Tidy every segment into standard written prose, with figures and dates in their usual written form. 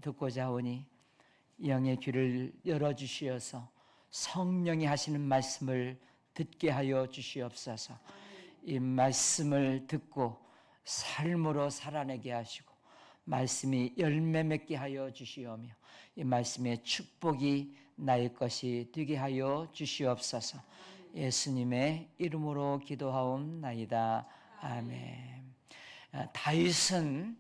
듣고자 하오니 영의 귀를 열어주시어서 성령이 하시는 말씀을 듣게 하여 주시옵소서. 이 말씀을 듣고 삶으로 살아내게 하시고 말씀이 열매 맺게 하여 주시오며 이 말씀의 축복이 나의 것이 되게 하여 주시옵소서. 예수님의 이름으로 기도하옵나이다. 아멘. 다윗은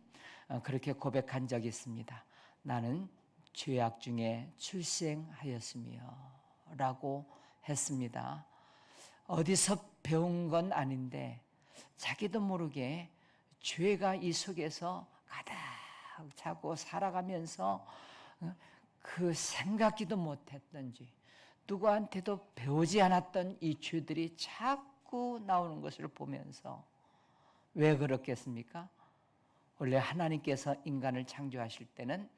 그렇게 고백한 적이 있습니다. 나는 죄악 중에 출생하였으며 라고 했습니다. 어디서 배운 건 아닌데 자기도 모르게 죄가 이 속에서 가득 차고 살아가면서 그 생각지도 못했던지 누구한테도 배우지 않았던 이 죄들이 자꾸 나오는 것을 보면서 왜 그렇겠습니까? 원래 하나님께서 인간을 창조하실 때는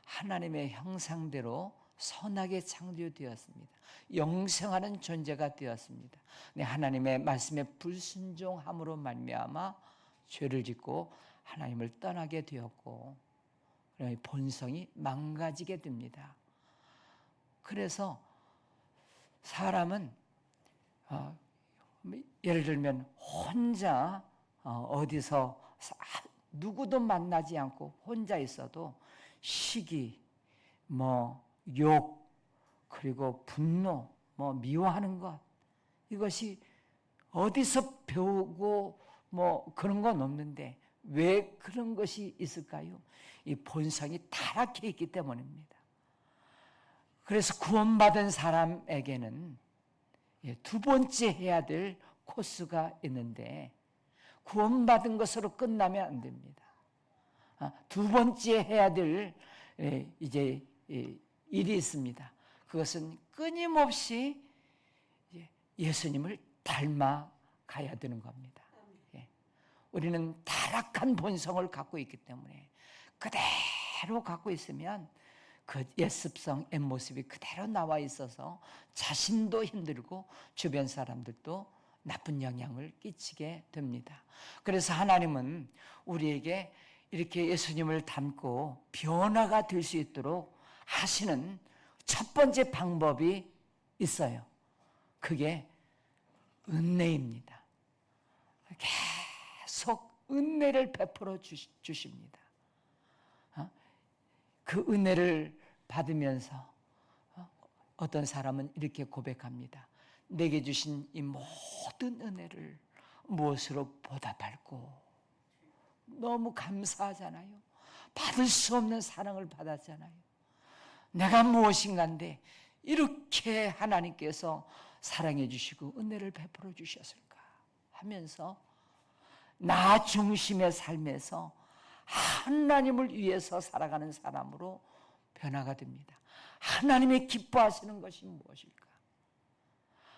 하나님의 형상대로 선하게 창조되었습니다. 영생하는 존재가 되었습니다. 하나님의 말씀에 불순종함으로 말미암아 죄를 짓고 하나님을 떠나게 되었고 본성이 망가지게 됩니다. 그래서 사람은 예를 들면 혼자 어디서 누구도 만나지 않고 혼자 있어도 시기, 욕, 그리고 분노, 미워하는 것, 이것이 어디서 배우고 그런 건 없는데 왜 그런 것이 있을까요? 이 본성이 타락해 있기 때문입니다. 그래서 구원받은 사람에게는 두 번째 해야 될 코스가 있는데 구원받은 것으로 끝나면 안 됩니다. 두 번째 해야 될 이제 일이 있습니다. 그것은 끊임없이 예수님을 닮아가야 되는 겁니다. 우리는 타락한 본성을 갖고 있기 때문에 그대로 갖고 있으면 그 옛습성, 옛모습이 그대로 나와 있어서 자신도 힘들고 주변 사람들도 나쁜 영향을 끼치게 됩니다. 그래서 하나님은 우리에게 이렇게 예수님을 닮고 변화가 될 수 있도록 하시는 첫 번째 방법이 있어요. 그게 은혜입니다. 계속 은혜를 베풀어 주십니다. 그 은혜를 받으면서 어떤 사람은 이렇게 고백합니다. 내게 주신 이 모든 은혜를 무엇으로 보답할꼬? 너무 감사하잖아요. 받을 수 없는 사랑을 받았잖아요. 내가 무엇인가인데 이렇게 하나님께서 사랑해 주시고 은혜를 베풀어 주셨을까 하면서 나 중심의 삶에서 하나님을 위해서 살아가는 사람으로 변화가 됩니다. 하나님이 기뻐하시는 것이 무엇일까?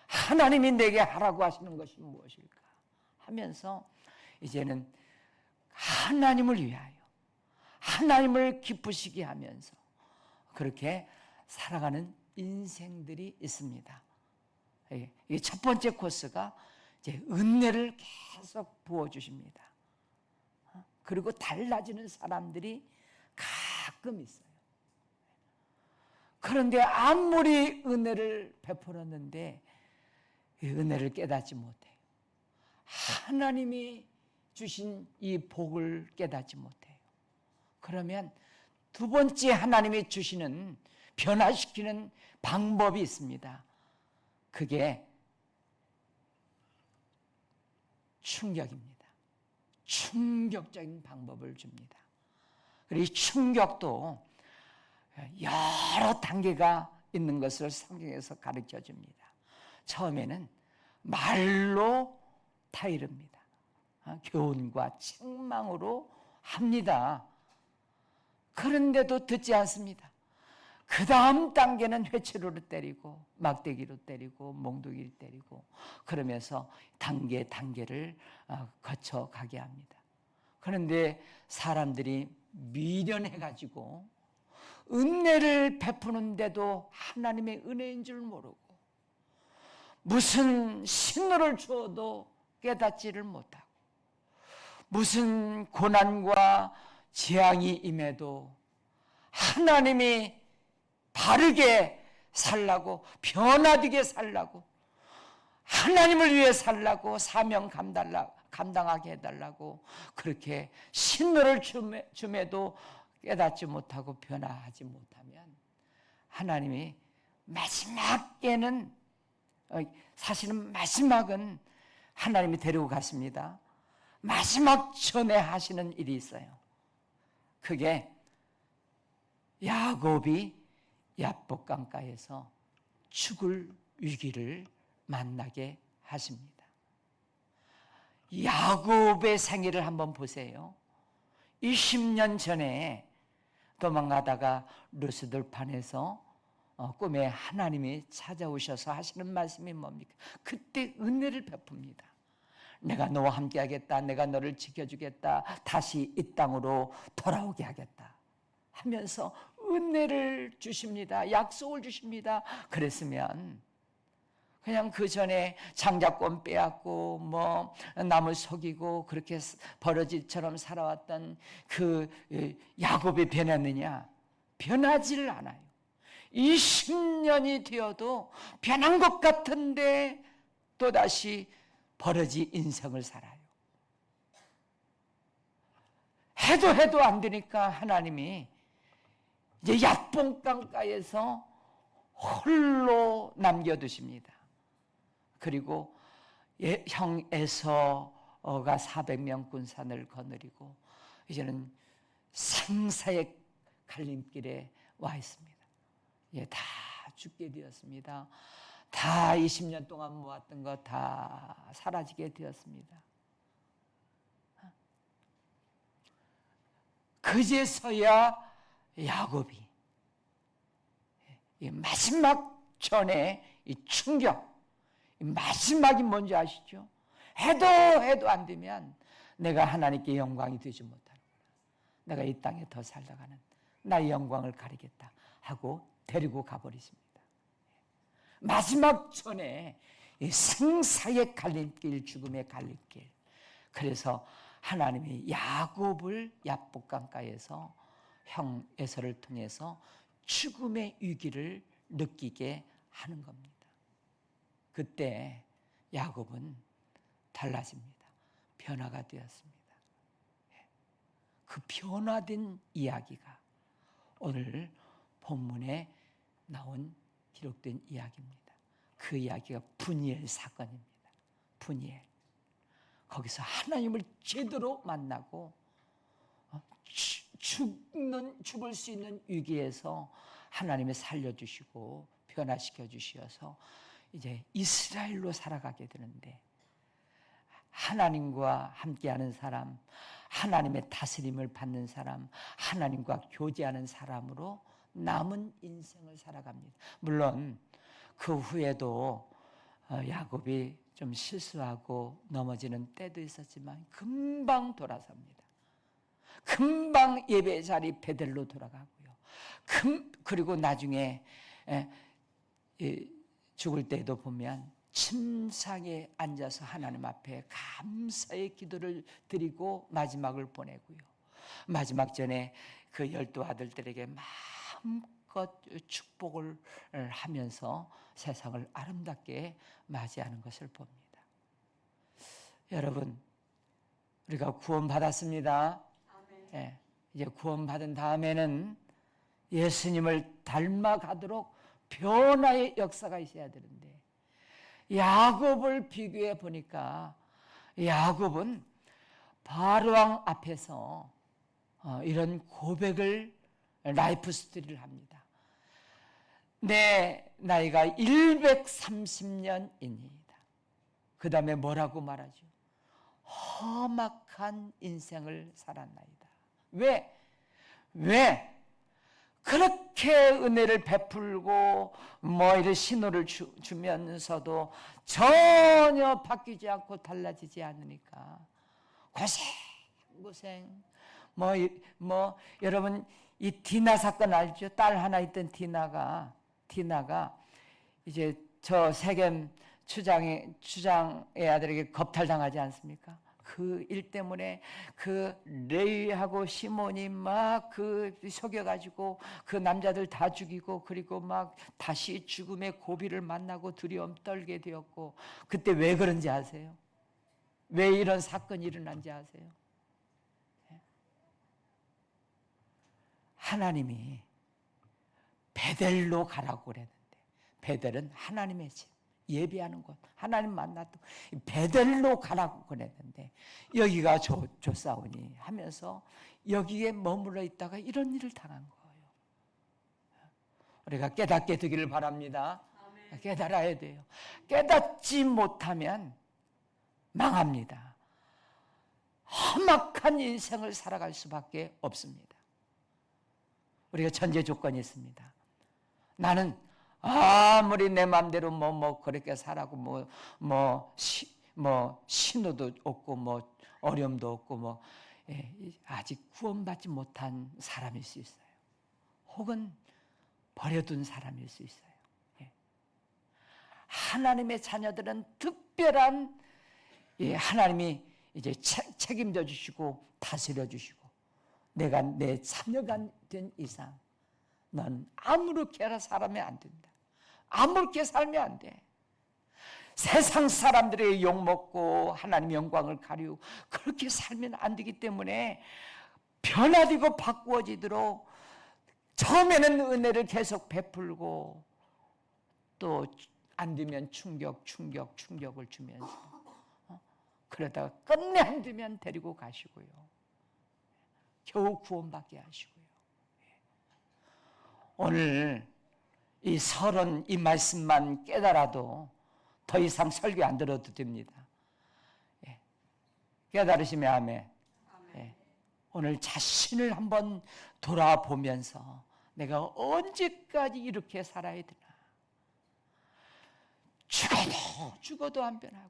하나님이 내게 하라고 하시는 것이 무엇일까? 하면서 이제는 하나님을 위하여 하나님을 기쁘시게 하면서 그렇게 살아가는 인생들이 있습니다. 이게 첫 번째 코스가 이제 은혜를 계속 부어주십니다. 그리고 달라지는 사람들이 가끔 있어요. 그런데 아무리 은혜를 베풀었는데 이 은혜를 깨닫지 못해요. 하나님이 주신 이 복을 깨닫지 못해요. 그러면 두 번째 하나님이 주시는 변화시키는 방법이 있습니다. 그게 충격입니다. 충격적인 방법을 줍니다. 그리고 이 충격도 여러 단계가 있는 것을 성경에서 가르쳐 줍니다. 처음에는 말로 타이릅니다. 교훈과 책망으로 합니다. 그런데도 듣지 않습니다. 그 다음 단계는 회초리로 때리고 막대기로 때리고 몽둥이를 때리고 그러면서 단계를 거쳐가게 합니다. 그런데 사람들이 미련해가지고 은혜를 베푸는데도 하나님의 은혜인 줄 모르고 무슨 신호를 주어도 깨닫지를 못하고 무슨 고난과 재앙이 임해도 하나님이 바르게 살라고, 변화되게 살라고, 하나님을 위해 살라고, 사명 감당하게 해달라고 그렇게 신호를 줌에도 깨닫지 못하고 변화하지 못하면 하나님이 마지막에는, 사실은 마지막은 하나님이 데리고 갔습니다. 마지막 전에 하시는 일이 있어요. 그게 야곱이 야복강가에서 죽을 위기를 만나게 하십니다. 야곱의 생애를 한번 보세요. 20년 전에 도망가다가 루스들판에서 꿈에 하나님이 찾아오셔서 하시는 말씀이 뭡니까? 그때 은혜를 베풉니다. 내가 너와 함께 하겠다, 내가 너를 지켜주겠다, 다시 이 땅으로 돌아오게 하겠다 하면서 은혜를 주십니다. 약속을 주십니다. 그랬으면 그냥 그 전에 장자권 빼앗고 남을 속이고 그렇게 버러지처럼 살아왔던 그 야곱이 변했느냐? 변하지를 않아요. 20년이 되어도 변한 것 같은데 또다시 버러지 인생을 살아요. 해도 안 되니까 하나님이 이제 야뽕강가에서 홀로 남겨두십니다. 그리고 형 에서가 400명 군산을 거느리고 이제는 생사의 갈림길에 와 있습니다. 다 죽게 되었습니다. 다 20년 동안 모았던 거 다 사라지게 되었습니다. 그제서야 야곱이 이 마지막 전에 이 충격, 이 마지막이 뭔지 아시죠? 해도 안 되면 내가 하나님께 영광이 되지 못하는구나, 내가 이 땅에 더 살다가는 나의 영광을 가리겠다 하고 데리고 가버리십니다. 마지막 전에 이 생사의 갈림길, 죽음의 갈림길. 그래서 하나님이 야곱을 야복강가에서 형 에서를 통해서 죽음의 위기를 느끼게 하는 겁니다. 그때 야곱은 달라집니다. 변화가 되었습니다. 그 변화된 이야기가 오늘 본문에 나온 기록된 이야기입니다. 그 이야기가 분이엘 사건입니다. 분이엘. 거기서 하나님을 제대로 만나고 죽을 수 있는 위기에서 하나님이 살려주시고 변화시켜 주셔서 이제 이스라엘로 살아가게 되는데, 하나님과 함께하는 사람, 하나님의 다스림을 받는 사람, 하나님과 교제하는 사람으로 남은 인생을 살아갑니다. 물론 그 후에도 야곱이 좀 실수하고 넘어지는 때도 있었지만 금방 돌아섭니다. 금방 예배 자리 베델로 돌아가고요. 그리고 나중에 죽을 때도 보면 침상에 앉아서 하나님 앞에 감사의 기도를 드리고 마지막을 보내고요. 마지막 전에 그 12 아들들에게 마음껏 축복을 하면서 세상을 아름답게 맞이하는 것을 봅니다. 여러분, 우리가 구원받았습니다. 이제 구원받은 다음에는 예수님을 닮아가도록 변화의 역사가 있어야 되는데, 야곱을 비교해 보니까 야곱은 바로왕 앞에서 이런 고백을, 라이프 스토리를 합니다. 내 나이가 130년이니이다. 그 다음에 뭐라고 말하죠? 험악한 인생을 살았나이다. 왜? 그렇게 은혜를 베풀고 이런 신호를 주면서도 전혀 바뀌지 않고 달라지지 않으니까 고생. 여러분 이 디나 사건 알죠? 딸 하나 있던 디나가 이제 저 세겜 추장의 아들에게 겁탈당하지 않습니까? 그 일 때문에 그 레위하고 시몬이 막 그 속여가지고 그 남자들 다 죽이고, 그리고 막 다시 죽음의 고비를 만나고 두려움 떨게 되었고, 그때 왜 그런지 아세요? 왜 이런 사건이 일어난지 아세요? 하나님이 베델로 가라고 그랬는데, 베델은 하나님의 집, 예배하는 곳, 하나님 만났던 베델로 가라고 그랬는데 여기가 좋사오니 하면서 여기에 머물러 있다가 이런 일을 당한 거예요. 우리가 깨닫게 되기를 바랍니다. 아멘. 깨달아야 돼요. 깨닫지 못하면 망합니다. 험악한 인생을 살아갈 수밖에 없습니다. 우리가 전제 조건이 있습니다. 나는 아무리 내 마음대로 그렇게 살아고 신호도 없고 어려움도 없고 아직 구원받지 못한 사람일 수 있어요. 혹은 버려둔 사람일 수 있어요. 하나님의 자녀들은 특별한 하나님이 이제 책임져 주시고 다스려 주시고, 내가 내 자녀가 된 이상 넌 아무렇게나 살면 안 된다. 아무렇게 살면 안 돼. 세상 사람들의 욕먹고 하나님 영광을 가리우고 그렇게 살면 안 되기 때문에 변화되고 바꾸어지도록 처음에는 은혜를 계속 베풀고 또 안 되면 충격을 주면서 그러다가 끝내 안 되면 데리고 가시고요. 겨우 구원받게 하시고요. 오늘 이 설은 이 말씀만 깨달아도 더 이상 설교 안 들어도 됩니다. 깨달으시면 아멘. 오늘 자신을 한번 돌아보면서 내가 언제까지 이렇게 살아야 되나. 죽어도 안 변하고요.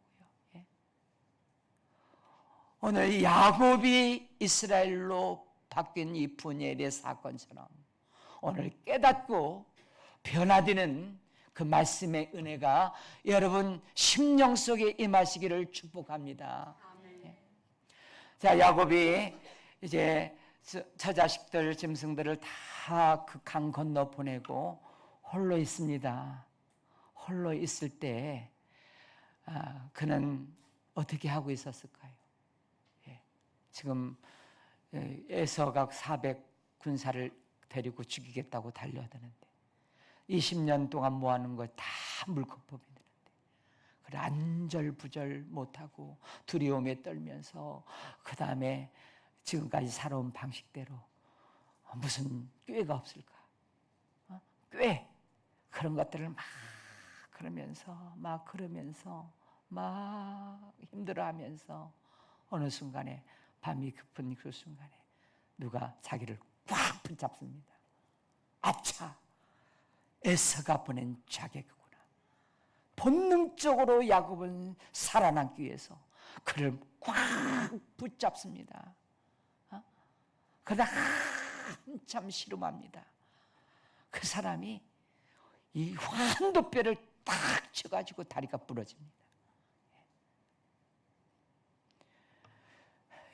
오늘 야곱이 이스라엘로 바뀐 이 분열의 사건처럼 오늘 깨닫고 변화되는 그 말씀의 은혜가 여러분 심령 속에 임하시기를 축복합니다. 자, 야곱이 이제 처자식들, 짐승들을 다 그 강 건너 보내고 홀로 있습니다. 홀로 있을 때 그는 어떻게 하고 있었을까요? 지금 에서가 400 군사를 데리고 죽이겠다고 달려드는데 20년 동안 모아놓은 걸 다 물거품이 되는데 그래 안절부절 못하고 두려움에 떨면서 그 다음에 지금까지 살아온 방식대로 무슨 꾀가 없을까? 꾀 그런 것들을 그러면서 막 힘들어하면서 어느 순간에 밤이 깊은 그 순간에 누가 자기를 꽉 붙잡습니다. 아차, 에서가 보낸 자객이구나. 본능적으로 야곱은 살아남기 위해서 그를 꽉 붙잡습니다. 그러다 한참 씨름합니다. 그 사람이 이 환도뼈를 딱 쳐가지고 다리가 부러집니다.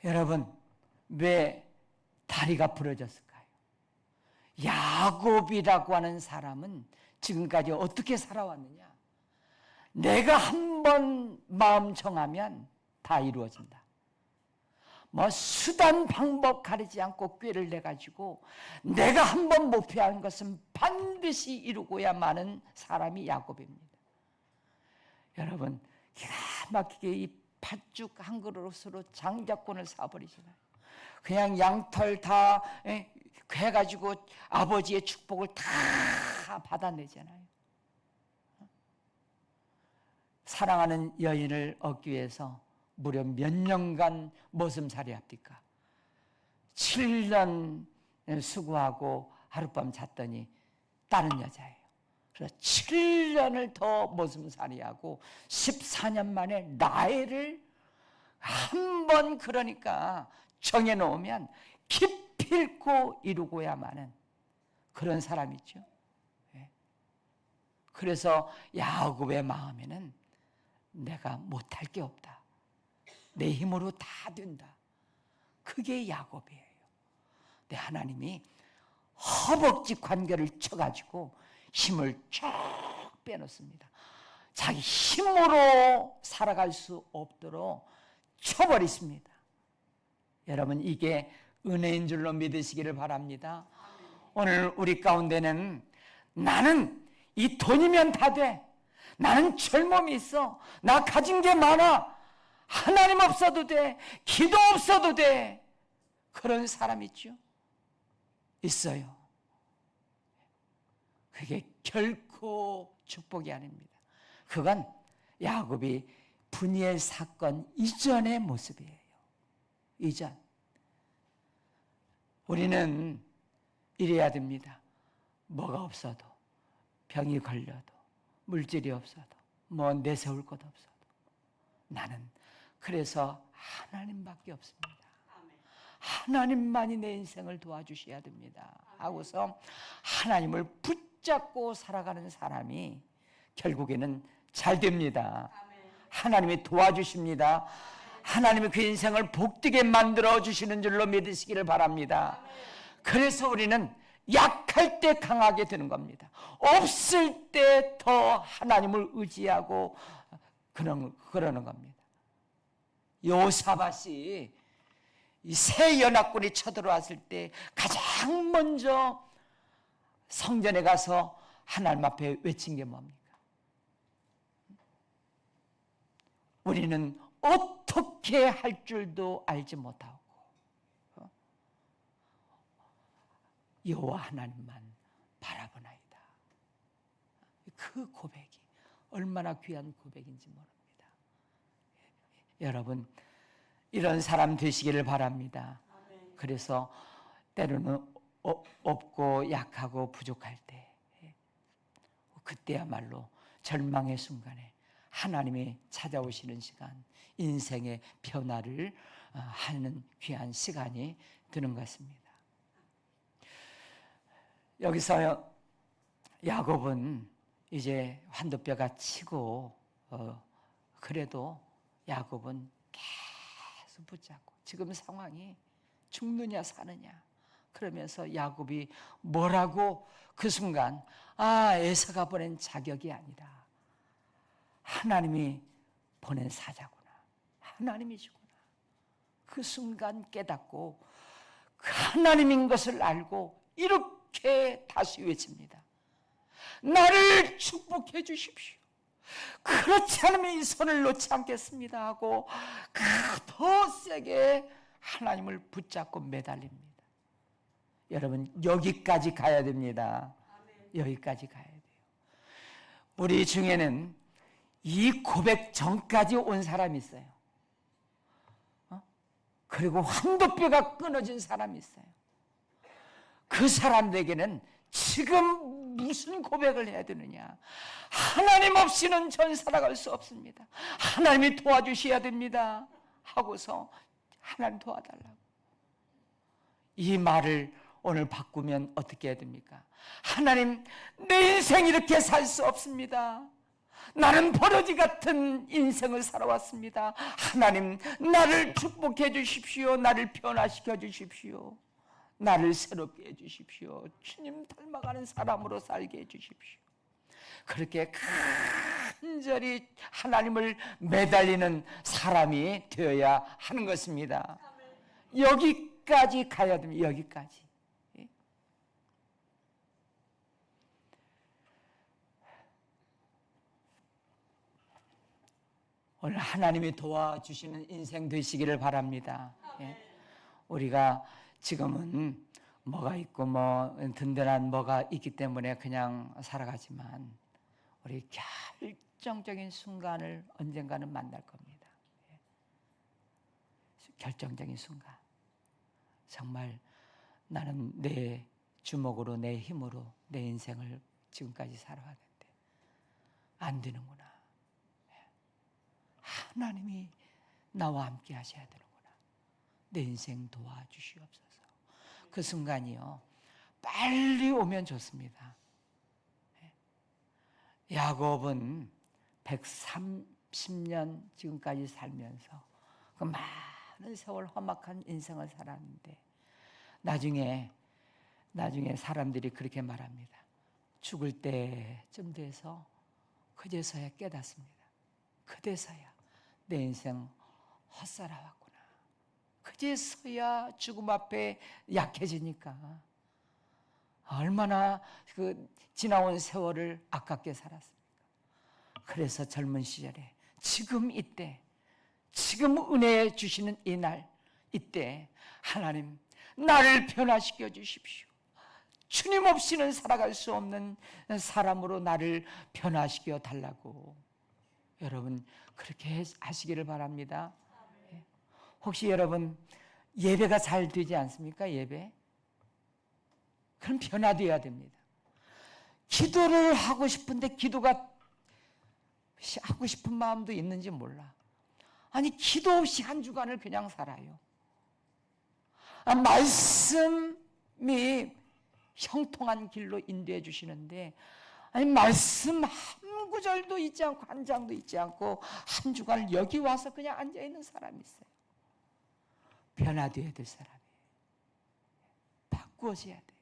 여러분, 왜 다리가 부러졌을까요? 야곱이라고 하는 사람은 지금까지 어떻게 살아왔느냐? 내가 한번 마음 정하면 다 이루어진다. 수단 방법 가리지 않고 꾀를 내가지고 내가 한번 목표한 것은 반드시 이루고야마는 사람이 야곱입니다. 여러분, 기가 막히게 이 팥죽 한 그릇으로 장자권을 사버리잖아요. 그냥 양털 다 해가지고 아버지의 축복을 다 받아내잖아요. 사랑하는 여인을 얻기 위해서 무려 몇 년간 머슴살이 합니까? 7년 수고하고 하룻밤 잤더니 다른 여자예요. 그래서 7년을 더 머슴살이하고 14년 만에 나이를 한 번 그러니까 정해놓으면 기필코 이루고야만은 그런 사람이죠. 그래서 야곱의 마음에는 내가 못할 게 없다. 내 힘으로 다 된다. 그게 야곱이에요. 근데 하나님이 허벅지 관계를 쳐가지고 힘을 쫙 빼놓습니다. 자기 힘으로 살아갈 수 없도록 쳐버리십니다. 여러분, 이게 은혜인 줄로 믿으시기를 바랍니다. 오늘 우리 가운데는 나는 이 돈이면 다 돼. 나는 젊음이 있어. 나 가진 게 많아. 하나님 없어도 돼. 기도 없어도 돼. 그런 사람 있죠? 있어요. 그게 결코 축복이 아닙니다. 그건 야곱이 분이엘 사건 이전의 모습이에요. 이전. 우리는 이래야 됩니다. 뭐가 없어도, 병이 걸려도, 물질이 없어도, 뭐 내세울 것 없어도 나는 그래서 하나님밖에 없습니다. 하나님만이 내 인생을 도와주셔야 됩니다 하고서 하나님을 붙잡고 살아가는 사람이 결국에는 잘 됩니다. 하나님이 도와주십니다. 하나님이 그 인생을 복되게 만들어 주시는 줄로 믿으시기를 바랍니다. 그래서 우리는 약할 때 강하게 되는 겁니다. 없을 때 더 하나님을 의지하고 그러는 겁니다. 요사밧이 이 새 연합군이 쳐들어왔을 때 가장 먼저 성전에 가서 하나님 앞에 외친 게 뭡니까? 우리는 어떻게 할 줄도 알지 못하고 여호와 하나님만 바라보나이다. 그 고백이 얼마나 귀한 고백인지 모릅니다. 여러분, 이런 사람 되시기를 바랍니다. 그래서 때로는 없고 약하고 부족할 때, 그때야말로 절망의 순간에 하나님이 찾아오시는 시간, 인생의 변화를 하는 귀한 시간이 되는 것 같습니다. 여기서 야곱은 이제 환도뼈가 치고 그래도 야곱은 계속 붙잡고 지금 상황이 죽느냐 사느냐 그러면서 야곱이 뭐라고 그 순간 에사가 보낸 자격이 아니라 하나님이 보낸 사자구나, 하나님이시구나, 그 순간 깨닫고 그 하나님인 것을 알고 이렇게 다시 외칩니다. 나를 축복해 주십시오. 그렇지 않으면 이 손을 놓지 않겠습니다 하고 더 세게 하나님을 붙잡고 매달립니다. 여러분, 여기까지 가야 됩니다. 여기까지 가야 돼요. 우리 중에는 이 고백 전까지 온 사람이 있어요. 그리고 환도뼈가 끊어진 사람이 있어요. 그 사람들에게는 지금 무슨 고백을 해야 되느냐? 하나님 없이는 전 살아갈 수 없습니다. 하나님이 도와주셔야 됩니다 하고서 하나님 도와달라고. 이 말을 오늘 바꾸면 어떻게 해야 됩니까? 하나님, 내 인생 이렇게 살 수 없습니다. 나는 버러지 같은 인생을 살아왔습니다. 하나님, 나를 축복해 주십시오. 나를 변화시켜 주십시오. 나를 새롭게 해주십시오. 주님 닮아가는 사람으로 살게 해주십시오. 그렇게 간절히 하나님을 매달리는 사람이 되어야 하는 것입니다. 여기까지 가야 됩니다. 여기까지. 오늘 하나님이 도와주시는 인생 되시기를 바랍니다. 우리가 지금은 뭐가 있고 뭐 든든한 뭐가 있기 때문에 그냥 살아가지만 우리 결정적인 순간을 언젠가는 만날 겁니다. 결정적인 순간. 정말 나는 내 주먹으로 내 힘으로 내 인생을 지금까지 살아왔는데 안 되는구나. 하나님이 나와 함께 하셔야 되는구나. 내 인생 도와주시옵소서. 그 순간이요, 빨리 오면 좋습니다. 야곱은 130년 지금까지 살면서 그 많은 세월 험악한 인생을 살았는데 나중에 사람들이 그렇게 말합니다. 죽을 때쯤 돼서 그제서야 깨닫습니다. 그제서야 내 인생 헛살아왔구나. 그제서야 죽음 앞에 약해지니까 얼마나 그 지나온 세월을 아깝게 살았습니까? 그래서 젊은 시절에 지금 이때, 지금 은혜 주시는 이 날, 이때 하나님 나를 변화시켜 주십시오. 주님 없이는 살아갈 수 없는 사람으로 나를 변화시켜 달라고 여러분 그렇게 하시기를 바랍니다. 혹시 여러분 예배가 잘 되지 않습니까? 예배? 그럼 변화되어야 됩니다. 기도를 하고 싶은데 기도가 하고 싶은 마음도 있는지 몰라. 아니 기도 없이 한 주간을 그냥 살아요. 말씀이 형통한 길로 인도해 주시는데 아니 말씀 한 구절도 있지 않고 한 장도 있지 않고 한 주간을 여기 와서 그냥 앉아 있는 사람이 있어요. 변화되어야 될 사람이에요. 바꾸어져야 돼요.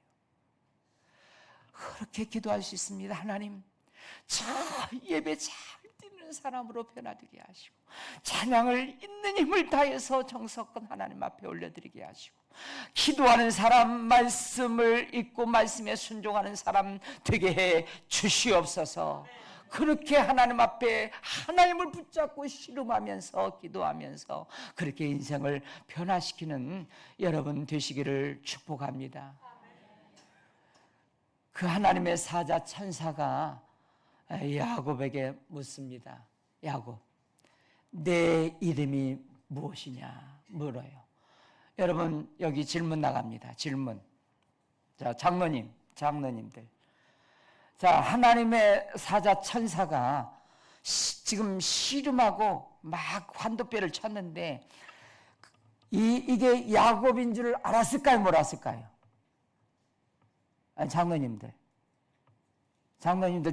그렇게 기도할 수 있습니다. 하나님 저 예배 잘 드리는 사람으로 변화되게 하시고 찬양을 있는 힘을 다해서 정성껏 하나님 앞에 올려드리게 하시고 기도하는 사람, 말씀을 읽고 말씀에 순종하는 사람 되게 해 주시옵소서. 그렇게 하나님 앞에 하나님을 붙잡고 씨름하면서 기도하면서 그렇게 인생을 변화시키는 여러분 되시기를 축복합니다. 그 하나님의 사자 천사가 야곱에게 묻습니다. 야곱, 내 이름이 무엇이냐 물어요. 여러분 여기 질문 나갑니다. 질문. 자, 장로님들. 자, 하나님의 사자 천사가 지금 씨름하고 막 환도뼈를 쳤는데 이게 야곱인 줄 알았을까요? 몰랐을까요? 아니, 장로님들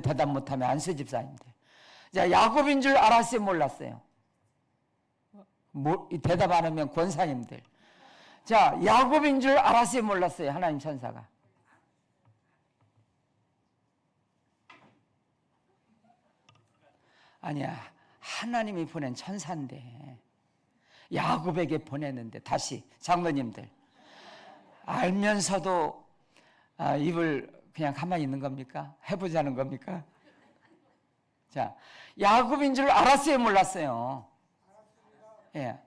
대답 못하면 안수 집사님들. 자, 야곱인 줄 알았어요? 몰랐어요? 대답 안 하면 권사님들. 자, 야곱인 줄 알았어요? 몰랐어요? 하나님 천사가. 아니야, 하나님이 보낸 천사인데 야곱에게 보냈는데. 다시 장로님들 알면서도 입을 그냥 가만히 있는 겁니까? 해보자는 겁니까? 자, 야곱인 줄 알았어요? 몰랐어요? 예.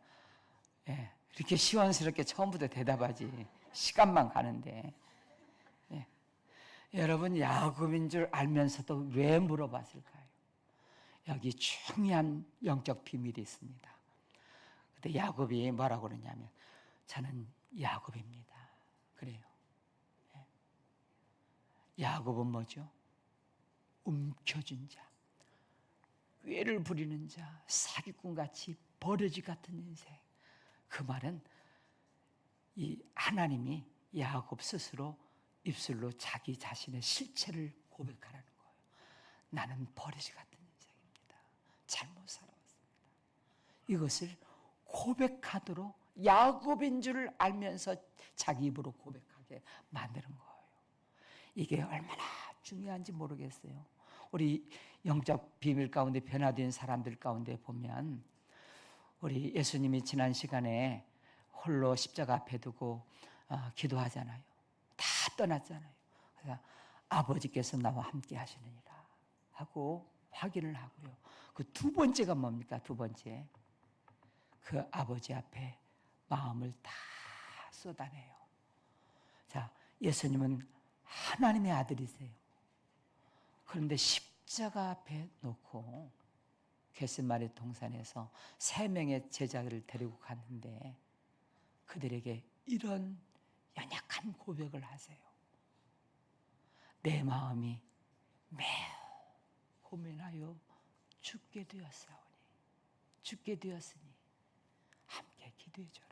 이렇게 시원스럽게 처음부터 대답하지. 시간만 가는데. 예. 여러분 야곱인 줄 알면서도 왜 물어봤을까요? 여기 중요한 영적 비밀이 있습니다. 근데 야곱이 뭐라고 그러냐면 저는 야곱입니다. 그래요. 예. 야곱은 뭐죠? 움켜쥔 자, 꾀를 부리는 자, 사기꾼같이 버러지 같은 인생. 그 말은 이 하나님이 야곱 스스로 입술로 자기 자신의 실체를 고백하라는 거예요. 나는 버러지 같은 인생입니다. 잘못 살아왔습니다. 이것을 고백하도록 야곱인 줄 알면서 자기 입으로 고백하게 만드는 거예요. 이게 얼마나 중요한지 모르겠어요. 우리 영적 비밀 가운데 변화된 사람들 가운데 보면 우리 예수님이 지난 시간에 홀로 십자가 앞에 두고 기도하잖아요. 다 떠났잖아요. 그래서 아버지께서 나와 함께 하시느니라 하고 확인을 하고요. 그 두 번째가 뭡니까? 두 번째, 그 아버지 앞에 마음을 다 쏟아내요. 자, 예수님은 하나님의 아들이세요. 그런데 십자가 앞에 놓고 겟세마네 동산에서 3명의 제자들을 데리고 갔는데 그들에게 이런 연약한 고백을 하세요. 내 마음이 매우 고민하여 죽게 되었으니 함께 기도해 줘라.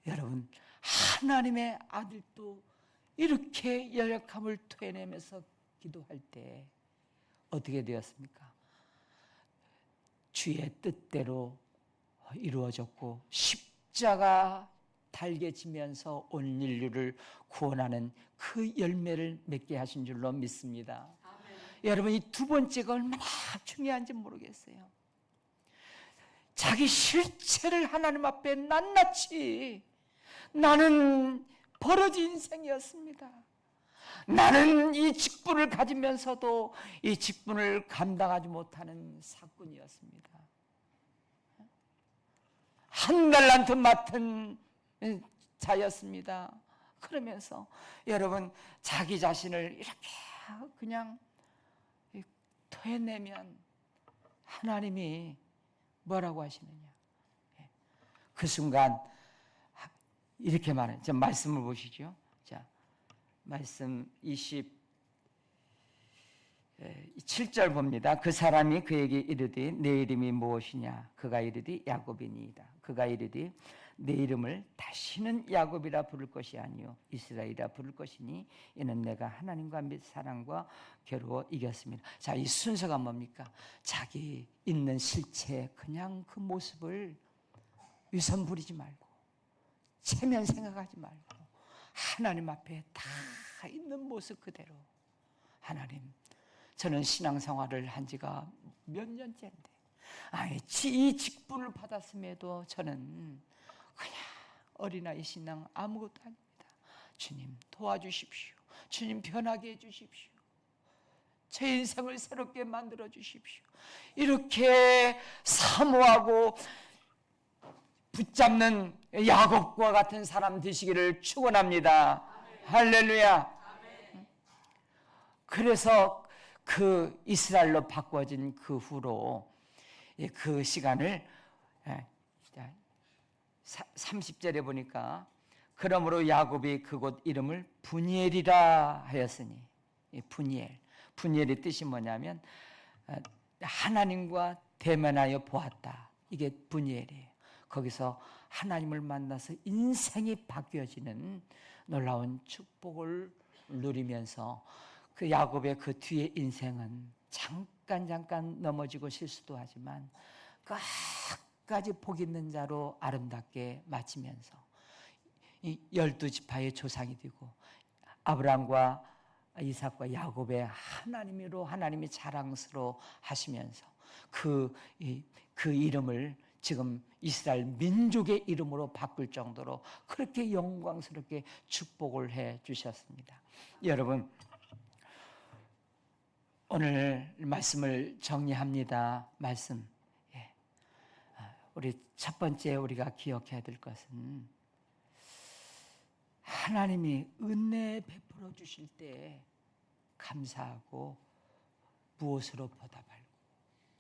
여러분, 하나님의 아들도 이렇게 연약함을 토해내면서 기도할 때 어떻게 되었습니까? 주의 뜻대로 이루어졌고 십자가 달게 지면서 온 인류를 구원하는 그 열매를 맺게 하신 줄로 믿습니다. 여러분, 이 두 번째가 얼마나 중요한지 모르겠어요. 자기 실체를 하나님 앞에 낱낱이, 나는 버러진 인생이었습니다. 나는 이 직분을 가지면서도 이 직분을 감당하지 못하는 사꾼이었습니다. 한 달란트 맡은 자였습니다. 그러면서 여러분, 자기 자신을 이렇게 그냥 토해내면 하나님이 뭐라고 하시느냐? 그 순간 이렇게 말해요. 자, 말씀을 보시죠. 자, 말씀 27절 봅니다. 그 사람이 그에게 이르되 내 이름이 무엇이냐? 그가 이르되 야곱이니이다. 그가 이르되 내 이름을 다시는 야곱이라 부를 것이 아니요 이스라엘이라 부를 것이니 이는 내가 하나님과 및 사랑과 겨루어 이겼습니다. 자, 이 순서가 뭡니까? 자기 있는 실체, 그냥 그 모습을 위선 부리지 말고, 체면 생각하지 말고, 하나님 앞에 다 있는 모습 그대로, 하나님, 저는 신앙생활을 한 지가 몇 년째인데 이 직분을 받았음에도 저는 그냥 어린아이 신앙 아무것도 아닙니다. 주님 도와주십시오. 주님 변하게 해주십시오. 제 인생을 새롭게 만들어 주십시오. 이렇게 사모하고 붙잡는 야곱과 같은 사람 되시기를 축원합니다. 할렐루야. 그래서 그 이스라엘로 바꿔진 그 후로 그 시간을 30절에 보니까 그러므로 야곱이 그곳 이름을 분이엘이라 하였으니, 분이엘의 뜻이 뭐냐면 하나님과 대면하여 보았다, 이게 분이엘이에요. 거기서 하나님을 만나서 인생이 바뀌어지는 놀라운 축복을 누리면서 그 야곱의 그 뒤에 인생은 잠깐 넘어지고 실수도 하지만 끝까지 복 있는 자로 아름답게 마치면서 이 12지파의 조상이 되고 아브라함과 이삭과 야곱의 하나님으로 하나님이 자랑스러워 하시면서 그 이름을 지금 이스라엘 민족의 이름으로 바꿀 정도로 그렇게 영광스럽게 축복을 해 주셨습니다. 여러분, 오늘 말씀을 정리합니다. 말씀. 우리 첫 번째 우리가 기억해야 될 것은 하나님이 은혜 베풀어 주실 때 감사하고 무엇으로 보답할고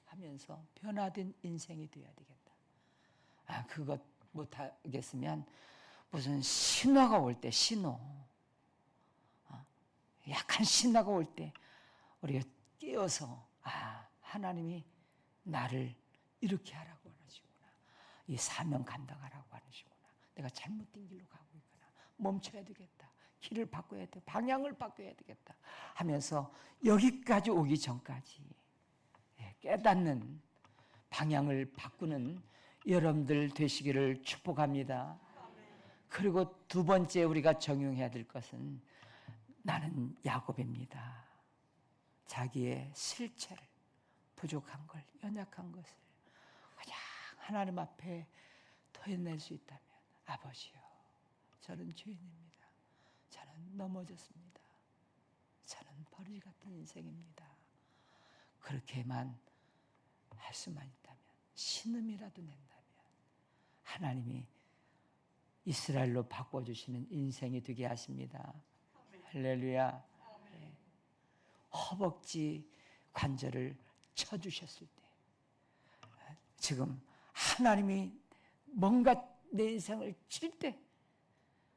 하면서 변화된 인생이 되어야 되겠다. 그것 못하겠으면 무슨 신호가 올 때, 약한 신호가 올 때 우리가 깨어서 하나님이 나를 이렇게 하라고 하시구나, 이 사명 감당하라고 하시구나, 내가 잘못된 길로 가고 있구나, 멈춰야 되겠다, 길을 바꿔야 돼, 방향을 바꿔야 되겠다 하면서 여기까지 오기 전까지 깨닫는, 방향을 바꾸는 여러분들 되시기를 축복합니다. 그리고 두 번째 우리가 적용해야 될 것은 나는 야곱입니다. 자기의 실체를, 부족한 걸, 연약한 것을 그냥 하나님 앞에 토해낼 수 있다면, 아버지요, 저는 죄인입니다. 저는 넘어졌습니다. 저는 버러지 같은 인생입니다. 그렇게만 할 수만 있다면, 신음이라도 낸다면 하나님이 이스라엘로 바꿔주시는 인생이 되게 하십니다. 할렐루야. 허벅지 관절을 쳐주셨을 때, 지금 하나님이 뭔가 내 인생을 칠 때,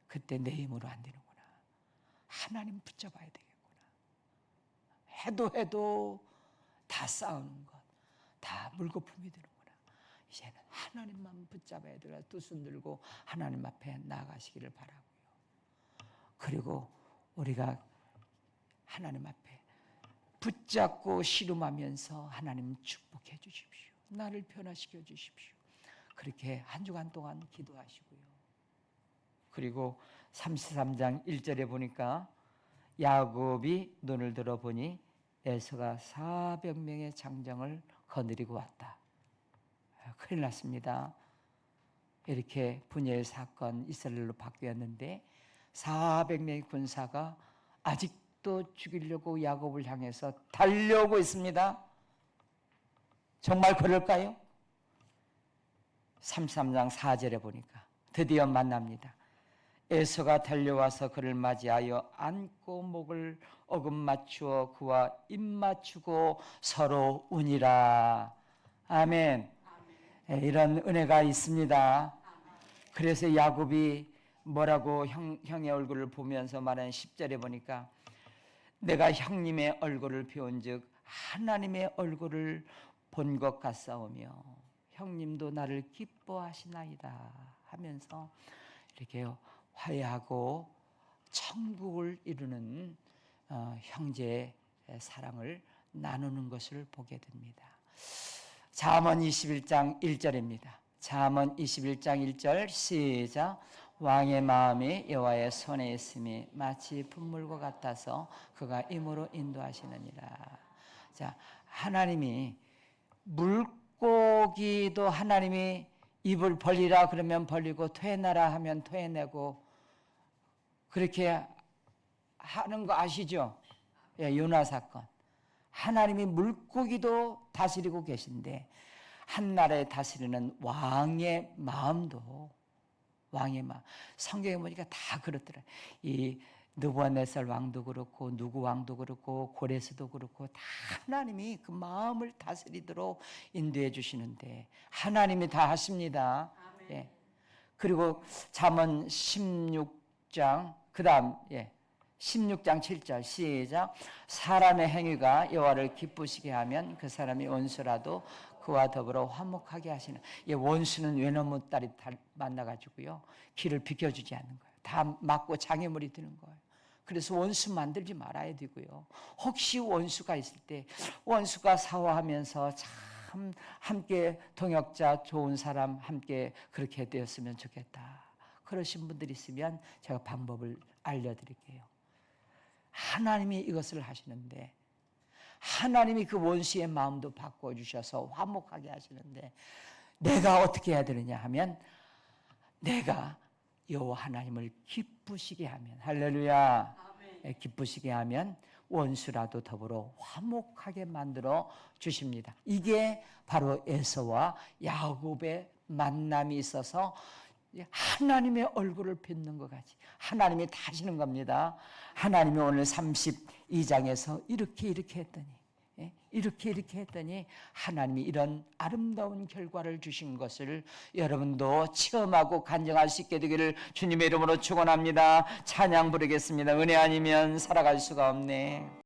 그때 내 힘으로 안 되는구나, 하나님 붙잡아야 되겠구나, 해도 다 싸우는 것, 다 물거품이 되는구나, 이제는 하나님만 붙잡아야 되라. 두 손 들고 하나님 앞에 나아가시기를 바라고요. 그리고 우리가 하나님 앞에 붙잡고 씨름하면서 하나님 축복해 주십시오. 나를 변화시켜 주십시오. 그렇게 한 주간 동안 기도하시고요. 그리고 33장 1절에 보니까 야곱이 눈을 들어보니 에서가 400명의 장정을 거느리고 왔다. 큰일 났습니다. 이렇게 분열 사건 이스라엘로 바뀌었는데 400명의 군사가 아직도 죽이려고 야곱을 향해서 달려오고 있습니다. 정말 그럴까요? 33장 4절에 보니까 드디어 만납니다. 에서가 달려와서 그를 맞이하여 안고 목을 어금맞추어 그와 입맞추고 서로 우니라. 아멘. 이런 은혜가 있습니다. 그래서 야곱이 뭐라고 형의 얼굴을 보면서 말하는 10절에 보니까 내가 형님의 얼굴을 배운즉 하나님의 얼굴을 본 것 같사오며 형님도 나를 기뻐하시나이다 하면서 이렇게 화해하고 천국을 이루는 형제의 사랑을 나누는 것을 보게 됩니다. 잠언 21장 1절입니다. 잠언 21장 1절 시작. 왕의 마음이 여호와의 손에 있음이 마치 분물과 같아서 그가 힘으로 인도하시느니라. 자, 하나님이 물고기도 하나님이 입을 벌리라 그러면 벌리고 토해내라 하면 토해내고 그렇게 하는 거 아시죠? 예, 요나 사건. 하나님이 물고기도 다스리고 계신데 한 나라에 다스리는 왕의 마음도 왕의 마음. 성경에 보니까 다 그렇더라. 이 느부갓네살 왕도 그렇고 누구 왕도 그렇고 고레스도 그렇고 다 하나님이 그 마음을 다스리도록 인도해 주시는데 하나님이 다 하십니다. 예. 그리고 잠언 16장 그다음 16장 7절 시작. 사람의 행위가 여호와를 기쁘시게 하면 그 사람이 원수라도 그와 더불어 화목하게 하시는. 원수는 외놈의 딸이 만나가지고요 길을 비켜주지 않는 거예요. 다 맞고 장애물이 되는 거예요. 그래서 원수 만들지 말아야 되고요. 혹시 원수가 있을 때 원수가 사화하면서 참 함께 동역자 좋은 사람 함께 그렇게 되었으면 좋겠다. 그러신 분들이 있으면 제가 방법을 알려드릴게요. 하나님이 이것을 하시는데 하나님이 그 원수의 마음도 바꿔주셔서 화목하게 하시는데 내가 어떻게 해야 되느냐 하면 내가 여호와 하나님을 기쁘시게 하면 할렐루야 기쁘시게 하면 원수라도 더불어 화목하게 만들어 주십니다. 이게 바로 에서와 야곱의 만남이 있어서 하나님의 얼굴을 뵙는 것 같이 하나님이 다시는 겁니다. 하나님이 오늘 32장에서 이렇게 했더니 이렇게 했더니 하나님이 이런 아름다운 결과를 주신 것을 여러분도 체험하고 간증할 수 있게 되기를 주님의 이름으로 축원합니다. 찬양 부르겠습니다. 은혜 아니면 살아갈 수가 없네.